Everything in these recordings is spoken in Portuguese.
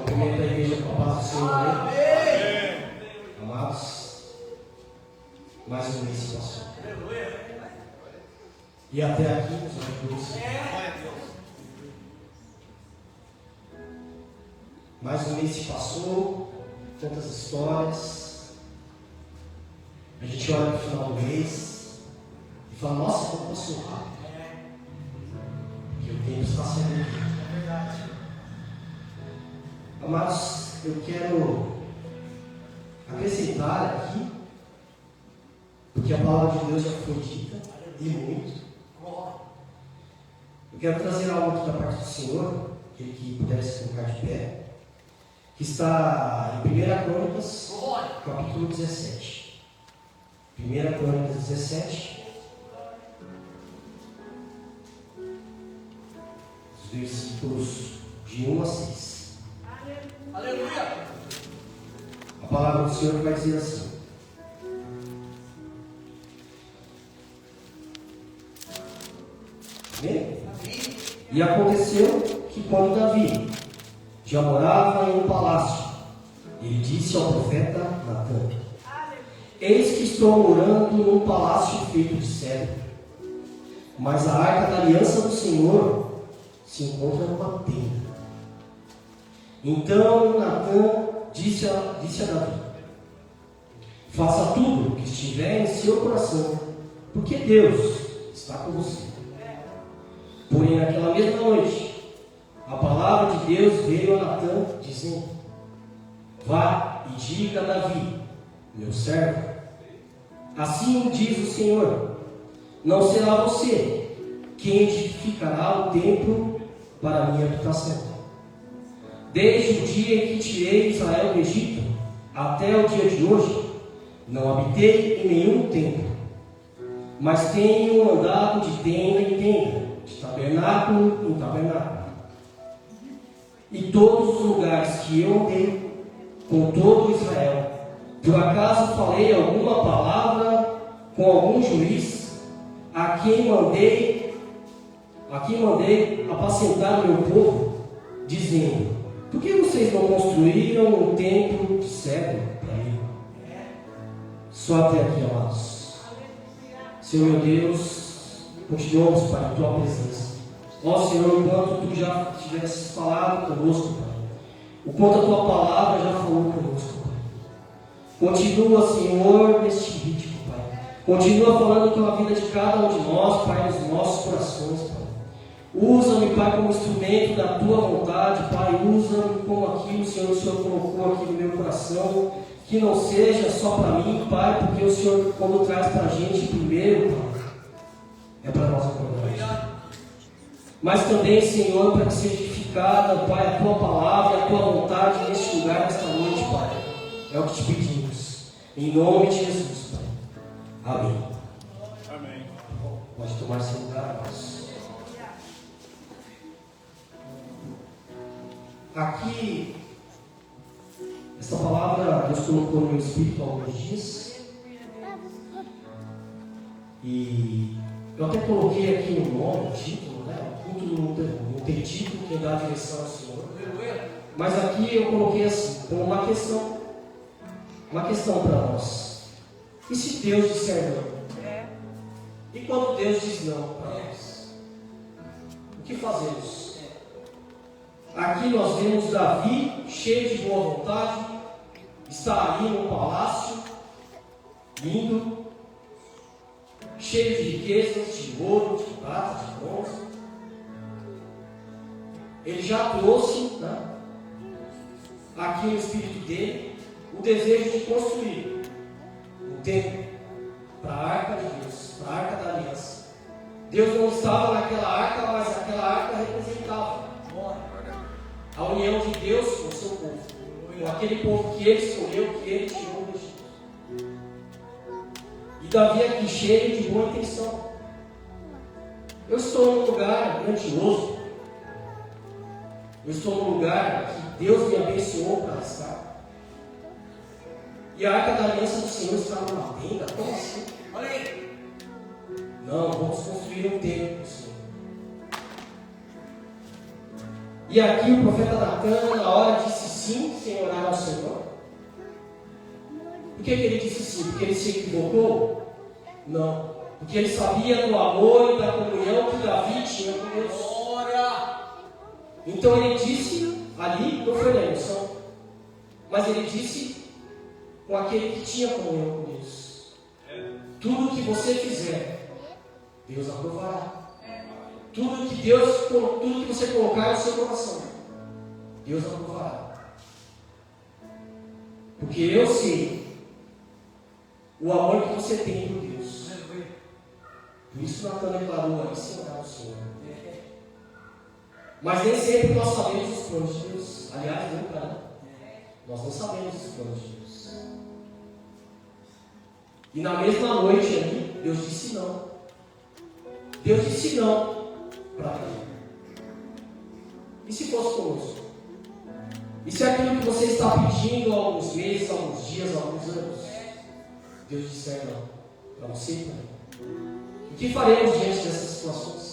Cumprimento a igreja com a paz do Senhor. Amém. Amados, mais um mês se passou. E até aqui nos ajudou o Senhor. Mais um mês se passou, tantas histórias. A gente olha no final do mês e fala, nossa, como passou rápido. Porque o tempo está sendo vivo. Amados, eu quero acrescentar aqui, porque a palavra de Deus já foi dita, e muito. Eu quero trazer algo aqui da parte do Senhor, aquele que pudesse colocar de pé, que está em 1 Crônicas, capítulo 17. 1 Crônicas 17, os versículos de 1 a 6. Aleluia! A palavra do Senhor vai dizer assim: Amém? E aconteceu que quando Davi já morava em um palácio, ele disse ao profeta Natã: Eis que estou morando num palácio feito de cedro, mas a arca da aliança do Senhor se encontra numa tenda. Então Natã disse a Davi: Faça tudo o que estiver em seu coração, porque Deus está com você. Porém, naquela mesma noite, a palavra de Deus veio a Natã, dizendo: Vá e diga a Davi, meu servo, assim diz o Senhor: Não será você quem edificará o templo para a minha habitação. Desde o dia em que tirei Israel do Egito até o dia de hoje, não habitei em nenhum templo, mas tenho andado de tenda em tenda, de tabernáculo em tabernáculo. E todos os lugares que eu andei com todo Israel, por acaso falei alguma palavra com algum juiz, a quem mandei apacentar o meu povo, dizendo: Por que vocês não construíram um templo de cedro para mim? Só até aqui, amados. Senhor meu Deus, continuamos, Pai, a tua presença. Ó Senhor, enquanto tu já tivesse falado conosco, Pai, o quanto a tua palavra já falou conosco, Pai. Continua, Senhor, neste ritmo, Pai. Continua falando com a vida de cada um de nós, Pai, nos nossos corações, Pai. Usa-me, Pai, como instrumento da tua vontade, Pai. Usa-me como aquilo, Senhor, o Senhor colocou aqui no meu coração. Que não seja só para mim, Pai, porque o Senhor, quando traz para a gente primeiro, Pai, é para nós acordarmos. Mas também, Senhor, para que seja edificada, Pai, a tua palavra, a tua vontade neste lugar, nesta noite, Pai. É o que te pedimos. Em nome de Jesus, Pai. Amém. Amém. Pode tomar seu lugar, amados. Aqui, essa palavra Deus colocou no meu espírito há alguns dias. E eu até coloquei aqui no nome, no título, né? O culto não tem título, quem dá a direção ao Senhor. Mas aqui eu coloquei assim, como uma questão para nós. E se Deus disser não? E quando Deus diz não para nós? O que fazemos? Aqui nós vemos Davi, cheio de boa vontade, está ali no palácio, lindo, cheio de riquezas, de ouro, de prata, de bronze. Ele já trouxe, né, aqui no espírito dele o desejo de construir um templo para a arca de Deus, para a arca da aliança. Deus não estava naquela arca, mas aquela arca representava a união de Deus com o seu povo, com aquele povo que ele escolheu, que ele tirou do Egito. E Davi aqui cheio de boa intenção. Eu estou num lugar grandioso, eu estou num lugar que Deus me abençoou para estar. E a arca da aliança do Senhor está numa tenda? Como assim? Olha aí. Não, vamos construir um templo, Senhor. E aqui o profeta Natan, na hora, disse sim, sem orar ao Senhor. Por que ele disse sim? Porque ele se equivocou? Não. Porque ele sabia do amor e da comunhão que Davi tinha com Deus. Então ele disse ali, não foi na emoção, mas ele disse com aquele que tinha comunhão com Deus: tudo que você fizer, Deus aprovará. Tudo que você colocar no seu coração, Deus aprovará. Porque eu sei o amor que você tem por Deus. Por isso Natan declarou ali sem orar ao Senhor. Mas nem sempre nós sabemos os planos de Deus. Aliás, nunca, né? Nós não sabemos os planos de Deus. E na mesma noite ali, Deus disse não. Deus disse não para ele. E se fosse conosco? E se aquilo que você está pedindo há alguns meses, há alguns dias, há alguns anos, Deus disser não para você e para mim? O que faremos diante dessas situações?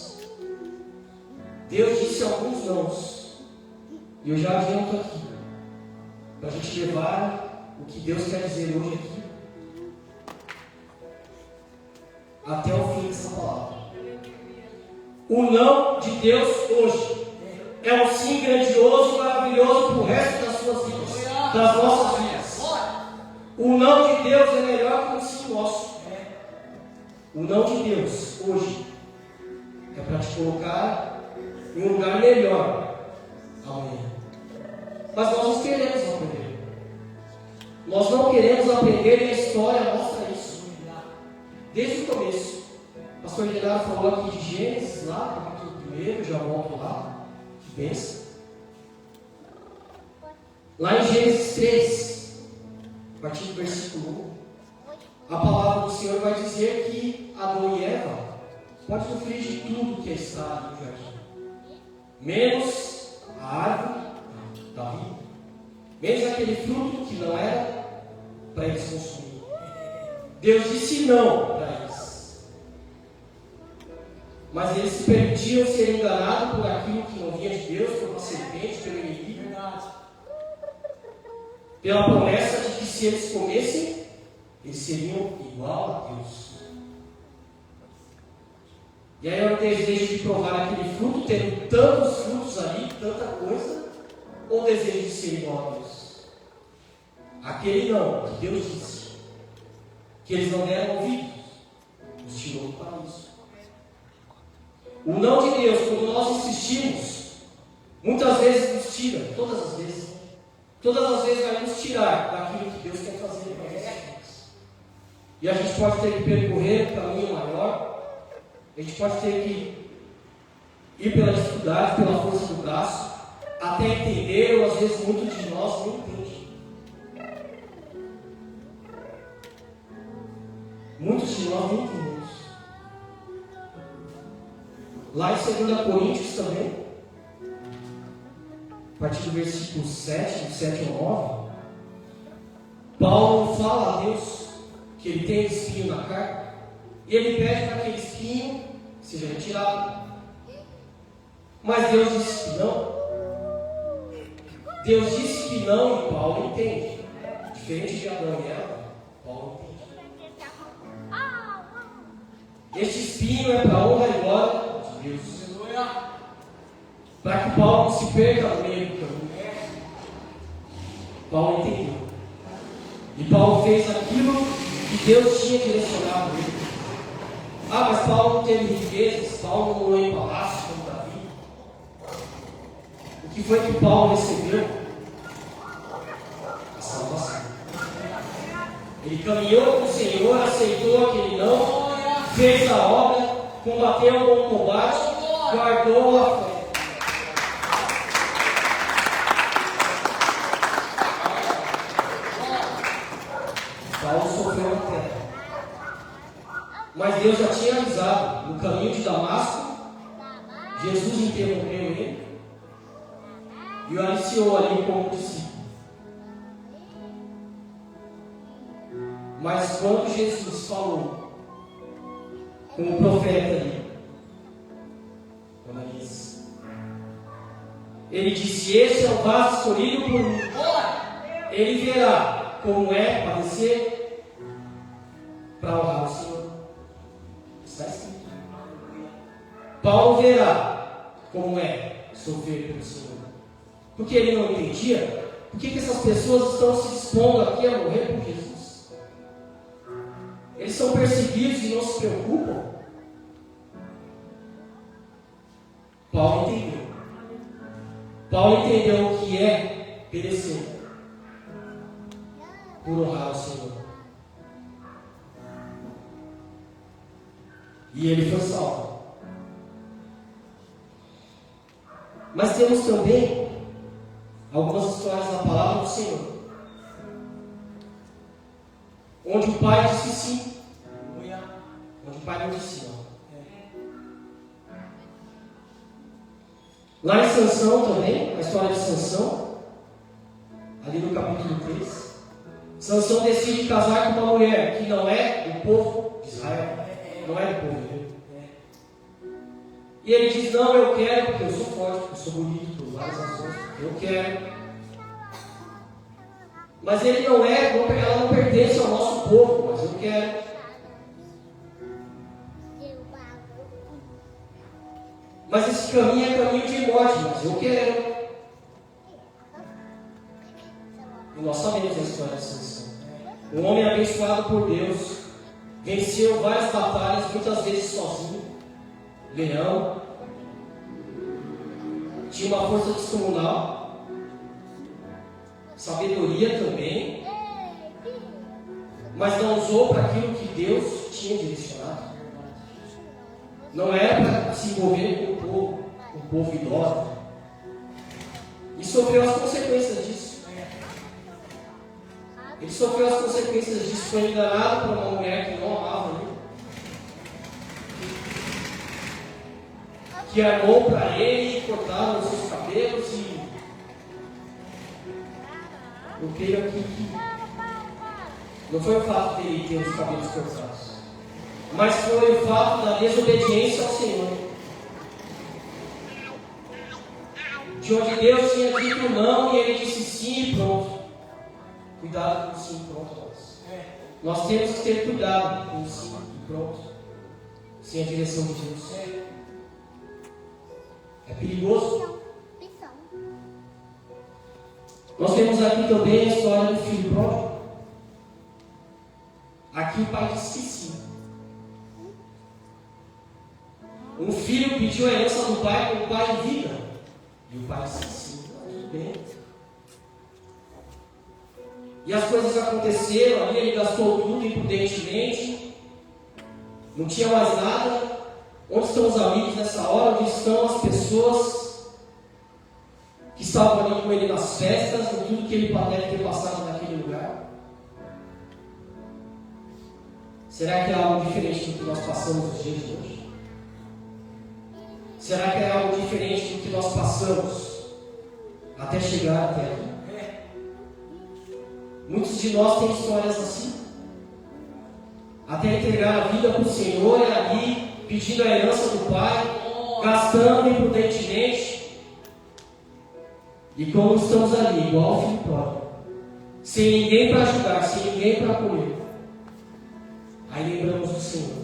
Deus disse alguns nãos, e eu já adianto aqui, para a gente levar o que Deus quer dizer hoje aqui, até o fim dessa palavra. O não de Deus hoje é um sim grandioso e maravilhoso para o resto das suas vidas, das nossas vidas. O não de Deus é melhor que o sim nosso. O não de Deus hoje é para te colocar em um lugar melhor amanhã. Mas nós não queremos aprender. Nós não queremos aprender, e a história mostra isso. Desde o começo. O pastor Genaro falou aqui de Gênesis, lá, capítulo 1, já volto lá. Que pensa. Lá em Gênesis 3, a partir do versículo 1, a palavra do Senhor vai dizer que Adão e Eva podem sofrer de tudo que está ali no jardim. Menos a árvore da vida, menos aquele fruto que não era para eles consumir. Deus disse não para eles, mas eles se permitiam ser enganados por aquilo que não vinha de Deus, por uma serpente, pelo inimigo, pela promessa de que se eles comessem, eles seriam igual a Deus. E aí eu desejo de provar aquele fruto, tendo tantos frutos ali, tanta coisa, ou desejo de ser igual a Deus? Aquele não, que Deus disse, que eles não deram ouvidos, nos tirou do paraíso. O não de Deus, quando nós insistimos, muitas vezes nos tira, todas as vezes vai nos tirar daquilo que Deus quer fazer para nossas vidas. E a gente pode ter que percorrer um caminho maior. A gente pode ter que ir pela dificuldade, pela força do braço, até entender, ou às vezes muitos de nós não entendem. Muitos de nós não entendemos. Lá em 2 Coríntios também, a partir do versículo 7, do 7 ao 9, Paulo fala a Deus que ele tem espinho na carne, e ele pede para que aquele espinho seja retirado. Mas Deus disse que não. Deus disse que não, e Paulo entende. Diferente de Adão e Eva, Paulo entende. Este espinho é para a honra e glória de Deus. Para que Paulo não se perca no meio do caminho. Paulo entendeu. E Paulo fez aquilo que Deus tinha direcionado ele. Ah, mas Paulo não teve riquezas, Paulo não morou em palácio como Davi. O que foi que Paulo recebeu? A salvação. Ele caminhou com o Senhor, aceitou aquele não, fez a obra, combateu o bom combate, guardou a fé. Paulo sofreu na terra. Mas Deus já tinha avisado, no caminho de Damasco, Jesus interrompeu ele e o aliciou ali como discípulo. Mas quando Jesus falou com o profeta ali, Ele disse: esse é o vaso escolhido por mim. Ele verá como é padecer para honrar o Senhor. Está escrito. Paulo verá como é sofrer pelo Senhor. Porque ele não entendia por que essas pessoas estão se dispondo aqui a morrer por Jesus. Eles são perseguidos e não se preocupam. Paulo entendeu. Paulo entendeu o que é perecer por honrar o Senhor. E ele foi salvo. Mas temos também algumas histórias na palavra do Senhor, onde o pai disse sim, onde o pai não disse não. Lá em Sansão também, a história de Sansão, ali no capítulo 3, Sansão decide casar com uma mulher que não é do povo de Israel, não é do povo dele. E ele diz: não, eu quero, porque eu sou forte, porque eu sou bonito, por várias razões, eu quero. Mas ele não é, ela não pertence ao nosso povo, mas eu quero. Mas esse caminho é caminho de morte, mas eu quero. E nós sabemos a história de Sansão. Um homem abençoado por Deus, venceu várias batalhas, muitas vezes sozinho. Leão. Tinha uma força descomunal. Sabedoria também. Mas não usou para aquilo que Deus tinha direcionado. Não era para se envolver com o povo idólatra. E sofreu as consequências disso. Ele sofreu as consequências disso. Foi enganado por uma mulher que não amava ele, que armou para ele, cortaram os seus cabelos e eu creio aqui que não foi o fato de ele ter os cabelos cortados, mas foi o fato da desobediência ao Senhor, de onde Deus tinha dito não e ele disse sim e pronto. Cuidado com o sim e pronto. Nós temos que ter cuidado com o sim e pronto, sem a direção de Deus. É perigoso. Nós temos aqui também a história do filho pródigo. Aqui o pai disse que sim. Um filho pediu a herança do pai com o pai em vida. E o pai disse que sim. Tudo bem. E as coisas aconteceram ali, ele gastou tudo imprudentemente. Não tinha mais nada. Onde estão os amigos nessa hora? Onde estão as pessoas que estavam ali com ele nas festas, em tudo que ele deve ter passado naquele lugar? Será que é algo diferente do que nós passamos nos dias de hoje? Será que é algo diferente do que nós passamos até chegar até aqui? Muitos de nós têm histórias assim. Até entregar a vida para o Senhor e ali pedindo a herança do Pai, gastando imprudentemente. E como estamos ali, igual o filho pródigo, sem ninguém para ajudar, sem ninguém para acolher. Aí lembramos do Senhor.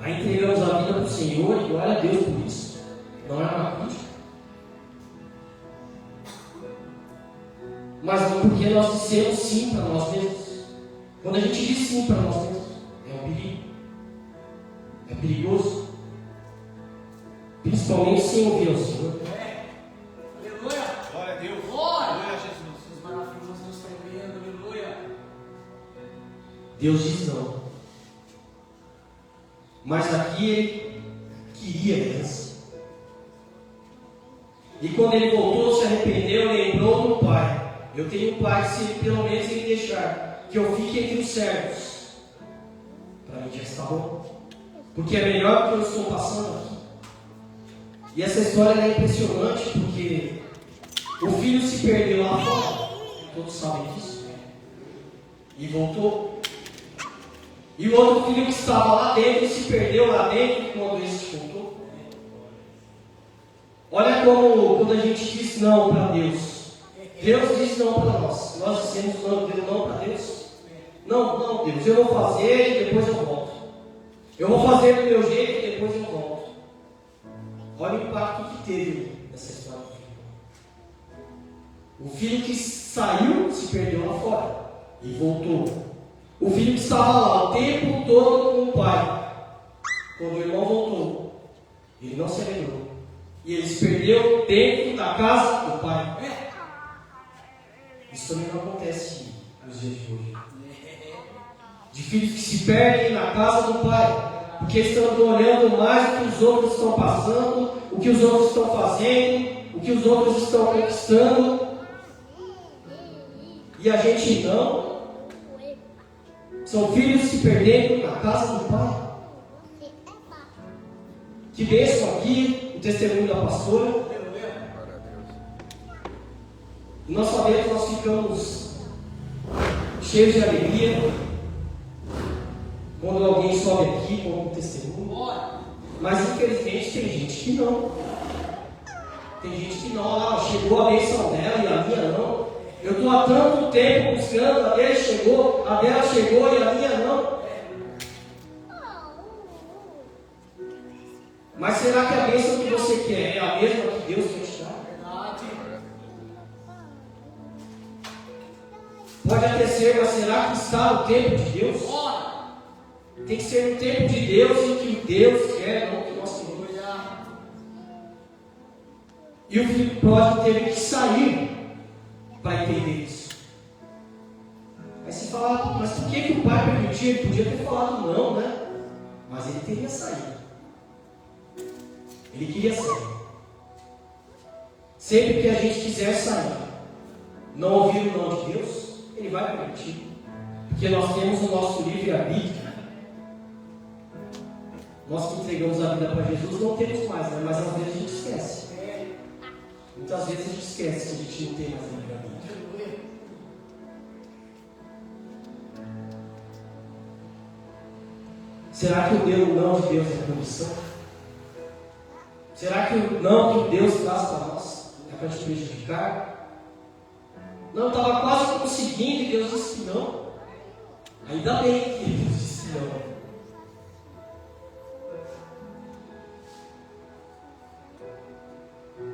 Aí entregamos a vida para o Senhor e glória a Deus por isso. Não é uma crítica. Mas não porque nós dissemos sim para nós mesmos. Quando a gente diz sim para nós mesmos, é um perigo. É perigoso. Principalmente sem ouvir o Senhor. Aleluia! Glória a Deus! Glória a Jesus! Os maravilhosos nos estão vendo, aleluia! Deus diz não. Mas aqui ele queria herança. E quando ele voltou, se arrependeu, lembrou do pai. Eu tenho um pai, se pelo menos ele deixar que eu fique entre os servos, para mim já está bom. Porque é melhor do que eu estou passando aqui. E essa história é impressionante porque o filho se perdeu lá fora. Todos sabem disso. E voltou. E o outro filho que estava lá dentro se perdeu lá dentro quando esse voltou. Olha como quando a gente diz não para Deus, Deus diz não para nós. Nós dizemos não para Deus. Não, Deus, eu vou fazer e depois eu volto. Eu vou fazer do meu jeito e depois eu volto. Olha o impacto que teve essa história do filho. O filho que saiu se perdeu lá fora e voltou. O filho que estava lá o tempo todo com o pai, quando o irmão voltou, ele não se alegrou. E ele se perdeu dentro da casa do pai. Isso também não acontece nos dias de hoje. De filhos que se perdem na casa do pai, porque estão olhando mais o que os outros estão passando, o que os outros estão fazendo, o que os outros estão conquistando. E a gente não. São filhos se perdendo na casa do pai. Que bênção aqui, o testemunho da pastora. E nós sabemos, nós ficamos cheios de alegria quando alguém sobe aqui com um testemunho. Mas infelizmente tem gente que não. Tem gente que não, chegou a bênção dela e a minha não. Eu estou há tanto tempo buscando, a dela chegou e a minha não. Mas será que a bênção que você quer é a mesma que Deus quer te dar? Pode até ser, mas será que está no tempo de Deus? Tem que ser no tempo de Deus e o que Deus quer, não o que nós queremos. E o filho pródigo teve que sair para entender isso. Aí se fala, mas por que o pai permitiu? Ele podia ter falado não, né? Mas ele teria saído. Ele queria sair. Sempre que a gente quiser sair, não ouvir o não de Deus, Ele vai permitir. Porque nós temos o nosso livre-arbítrio. Nós que entregamos a vida para Jesus não temos mais, né? Mas às vezes a gente esquece. Muitas vezes a gente esquece que a gente não tem mais livre-arbítrio. Será que o não de Deus é punição? Será que o não que Deus traz para nós é para te prejudicar? Não, estava quase conseguindo e Deus disse que não. Ainda bem que Deus disse que não.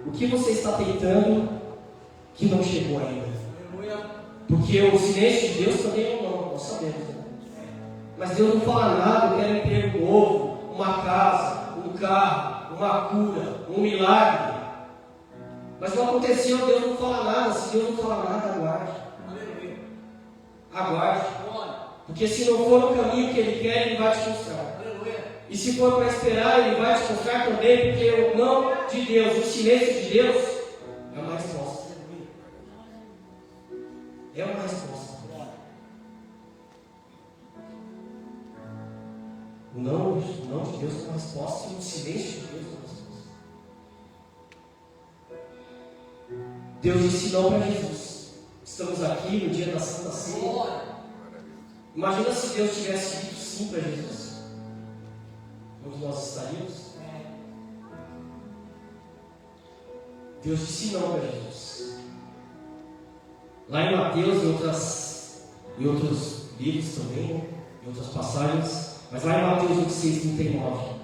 O que você está tentando que não chegou ainda? Porque o silêncio de Deus também é um não, nós sabemos. Né? Mas Deus não fala nada, eu quero um emprego novo, uma casa, um carro, uma cura, um milagre. Mas não aconteceu, Deus não fala nada. Se Deus não fala nada, aguarde. Aguarde. Porque se não for no caminho que Ele quer, Ele vai te mostrar. E se for para esperar, Ele vai te mostrar também, porque o não de Deus, o silêncio de Deus, é uma resposta. É uma resposta. O não de Deus é uma resposta e o silêncio de Deus é uma resposta. Deus disse não para Jesus. Estamos aqui no dia da Santa Ceia. Imagina se Deus tivesse dito sim para Jesus. Onde nós estaríamos? Deus disse não para Jesus. Lá em Mateus e outros livros também, em outras passagens, mas lá em Mateus 26:39,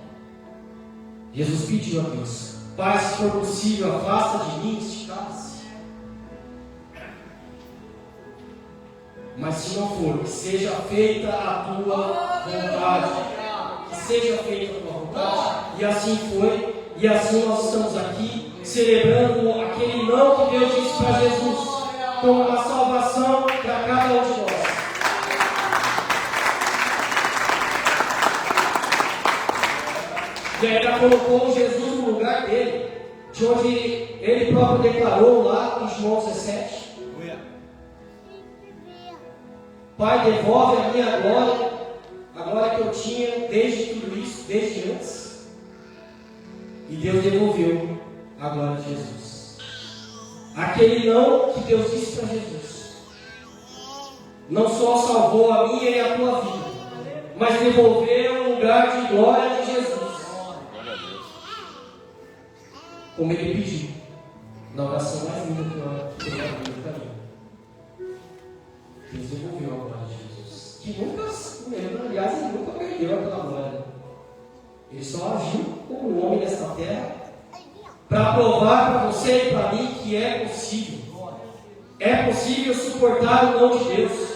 Jesus pediu a Deus: Pai, se for possível, afasta de mim este cálice. Mas se não for, que seja feita a tua vontade. Que seja feita a tua vontade. E assim foi. E assim nós estamos aqui, celebrando aquele não que Deus disse para Jesus, como uma salvação para cada um de nós. E ainda colocou Jesus no lugar dele, de onde ele próprio declarou lá em João 17. Pai, devolve a minha glória, a glória que eu tinha desde tudo isso, desde antes. E Deus devolveu a glória de Jesus. Aquele não que Deus disse para Jesus, não só salvou a minha e a tua vida, mas devolveu o lugar de glória de Jesus. como ele pediu, na oração mais linda que eu tenho no caminho. Deus devolveu a glória de Jesus, que nunca, aliás, ele nunca perdeu aquela glória. Ele só agiu como homem nesta terra para provar para você e para mim que é possível. É possível suportar o não de Deus.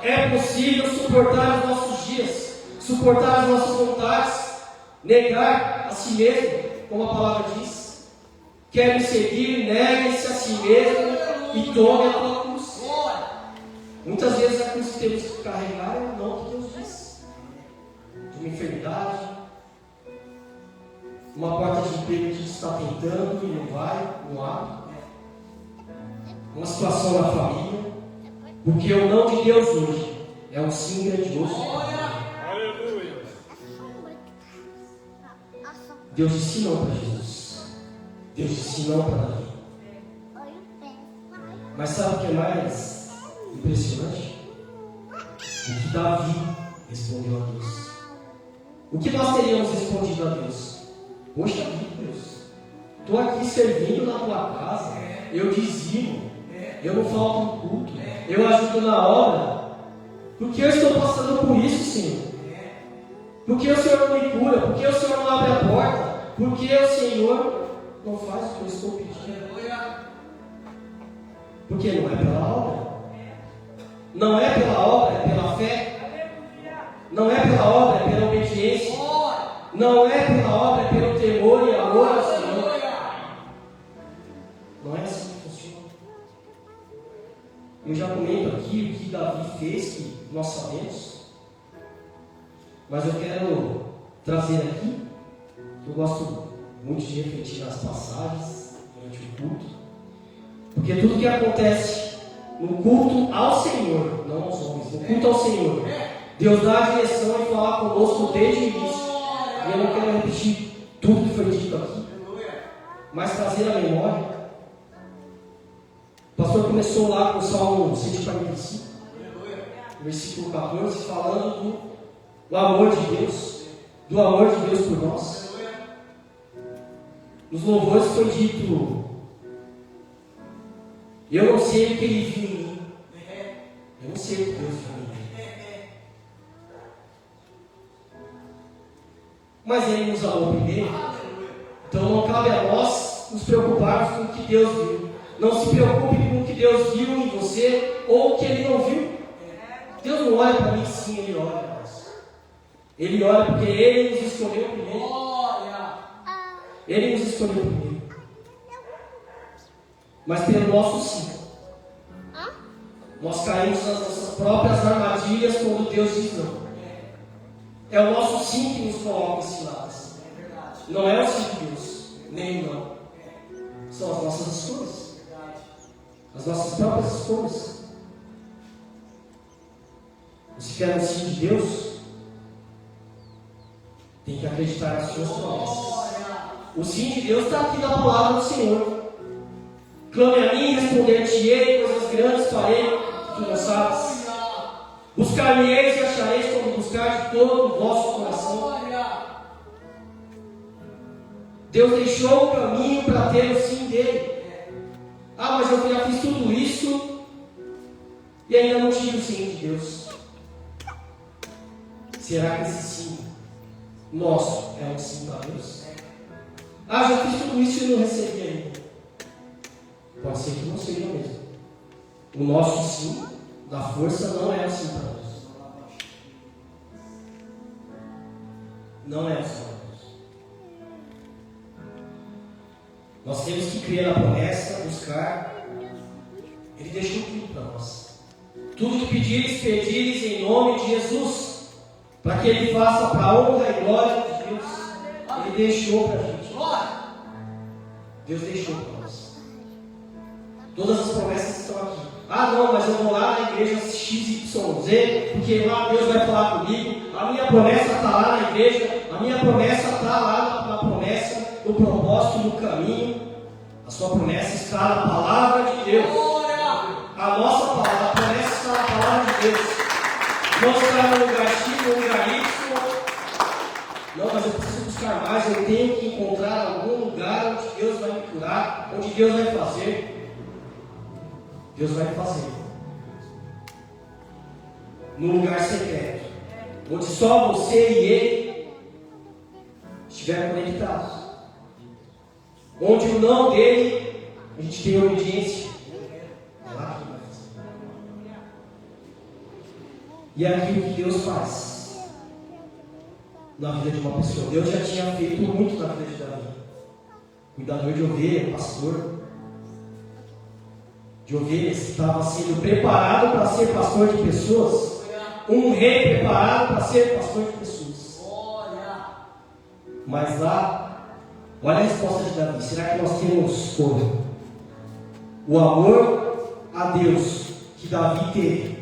É possível suportar os nossos dias, suportar as nossas vontades, negar a si mesmo, como a palavra diz. Quer me seguir, negue-se a si mesmo e tome a tua cruz. Muitas vezes a cruz que temos que carregar é o não que Deus diz. De uma enfermidade, uma porta de emprego que a gente está tentando e não vai, não abre. Uma situação na família. Porque o não de Deus hoje é um sim grandioso. Aleluia. Deus disse não para Jesus. Deus disse não para Davi. Mas sabe o que é mais impressionante? O que Davi respondeu a Deus. O que nós teríamos respondido a Deus? Poxa vida, Deus, estou aqui servindo na tua casa, eu dizimo, eu não falto no culto, eu ajudo na obra. Por que eu estou passando por isso, Senhor? Por que o Senhor não me cura? Por que o Senhor não abre a porta? Por que o Senhor não faz o que eu estou pedindo? Porque não é pela obra. Não é pela obra, é pela fé. Não é pela obra, é pela obediência. Não é pela obra, é pelo temor e amor ao Senhor. Não é assim que funciona. Eu já comento aqui o que Davi fez, que nós sabemos. Mas eu quero trazer aqui, que eu gosto muito de refletir nas passagens durante o culto. Porque tudo que acontece no culto ao Senhor, não aos homens, no culto ao Senhor, Deus dá a direção e fala conosco desde o início. E eu não quero repetir tudo que foi dito aqui, mas trazer a memória. O pastor começou lá com o Salmo 145, versículo 14, falando do amor de Deus, do amor de Deus por nós. Nos louvores foi dito: eu não sei o que ele viu em mim, eu não sei o que Deus viu em mim, mas ele nos amou primeiro. Então não cabe a nós nos preocuparmos com o que Deus viu. Não se preocupe com o que Deus viu em você ou o que Ele não viu. Deus não olha para mim, sim, Ele olha para nós. Ele olha porque Ele nos escolheu primeiro. Ele nos escolheu primeiro. Mas pelo nosso sim, nós caímos nas nossas próprias armadilhas quando Deus diz não. É o nosso sim que nos coloca em ciladas. Não é o sim de Deus, nem o não. São as nossas escolhas. As nossas próprias escolhas. Você quer o sim de Deus? Tem que acreditar nas suas promessas. O sim de Deus está aqui na palavra do Senhor. Clame a mim, responder-te-ei, coisas grandes farei, que tu não sabes. Buscar-me-eis e achareis quando buscar de todo o vosso coração. Deus deixou o caminho para ter o sim dele. Ah, mas eu já fiz tudo isso e ainda não tive o sim de Deus. Será que esse sim nosso é um sim para Deus? Ah, já fiz tudo isso e não recebi ainda. Pode ser que não seja mesmo. O nosso sim da força não é assim para Deus. Não é assim para Deus. Nós temos que crer na promessa, buscar. Ele deixou tudo para nós. Tudo que pedires, pedires em nome de Jesus, para que Ele faça para a honra e glória de Deus. Ele deixou para a gente. Deus deixou para nós. Todas as promessas estão aqui. Ah, não, mas eu vou lá na igreja XYZ, porque lá Deus vai falar comigo. A minha promessa está lá na igreja. A minha promessa está lá na promessa, no propósito, no caminho. A sua promessa está na palavra de Deus. A nossa palavra, a promessa está na palavra de Deus. Não está no lugar X, no lugar Y. Não, mas eu preciso buscar mais. Eu tenho que encontrar algum lugar onde Deus vai me Deus vai fazer no lugar secreto, onde só você e Ele estiverem conectados, onde o não dele a gente tem obediência. É lá que Ele vai fazer. E é aquilo que Deus faz na vida de uma pessoa. Deus já tinha feito muito na vida de Davi. Cuidador de ovelha, pastor de ovelhas, que estava sendo preparado para ser pastor de pessoas. Um rei preparado para ser pastor de pessoas. Mas lá, olha a resposta de Davi. Será que nós temos o amor a Deus que Davi teve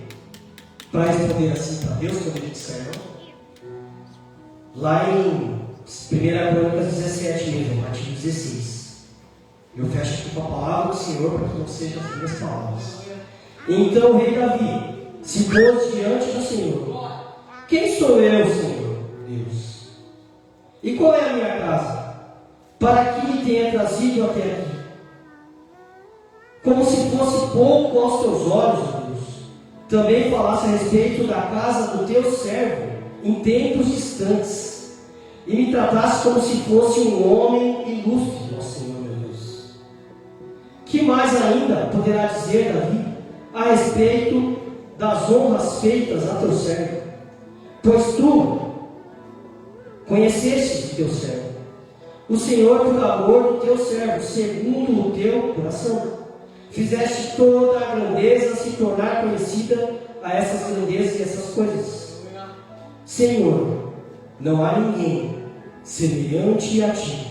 para responder assim para Deus quando ele disser não? Lá em 1 Crônicas 17 mesmo, artigo 16. Eu fecho aqui com a palavra do Senhor para que não sejam as minhas palavras. Então o rei Davi se pôs diante do Senhor. Quem sou eu, Senhor Deus? E qual é a minha casa? Para que me tenha trazido até aqui? Como se fosse pouco aos teus olhos, ó Deus. Também falasse a respeito da casa do teu servo em tempos distantes, e me tratasse como se fosse um homem ilustre, ó Senhor meu Deus. Que mais ainda poderá dizer Davi a respeito das honras feitas a teu servo? Pois tu conheceste o teu servo, o Senhor por amor do teu servo, segundo o teu coração. Fizeste toda a grandeza se tornar conhecida a essas grandezas e essas coisas. Senhor, não há ninguém semelhante a ti,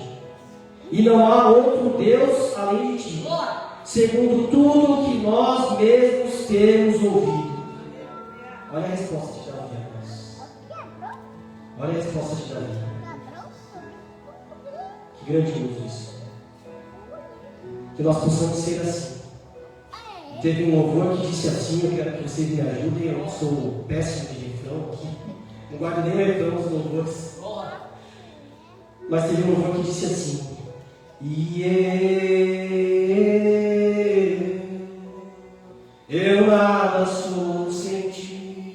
e não há outro Deus além de ti, segundo tudo o que nós mesmos temos ouvido. Olha a resposta de Davi, irmãos. Olha a resposta de Davi. Que grandioso isso. Que nós possamos ser assim. Teve um louvor que disse assim, eu quero que vocês me ajudem, eu sou péssimo de refrão aqui, não guardo nem o refrão dos louvores. Mas teve um louvor que disse assim: eu nada sou sem ti,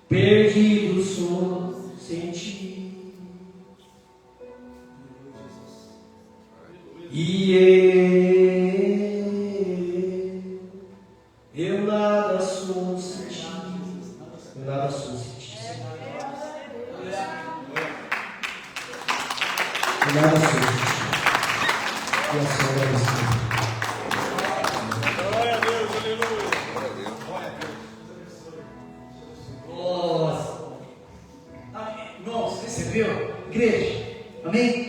perdido sou sem ti. Eu nada sou sem ti. Eu nada sou sem ti. Eu nada sou sem ti. E assim eu agradeço. Glória a Deus, aleluia. Nossa. Irmãos, recebeu? Igreja. Amém?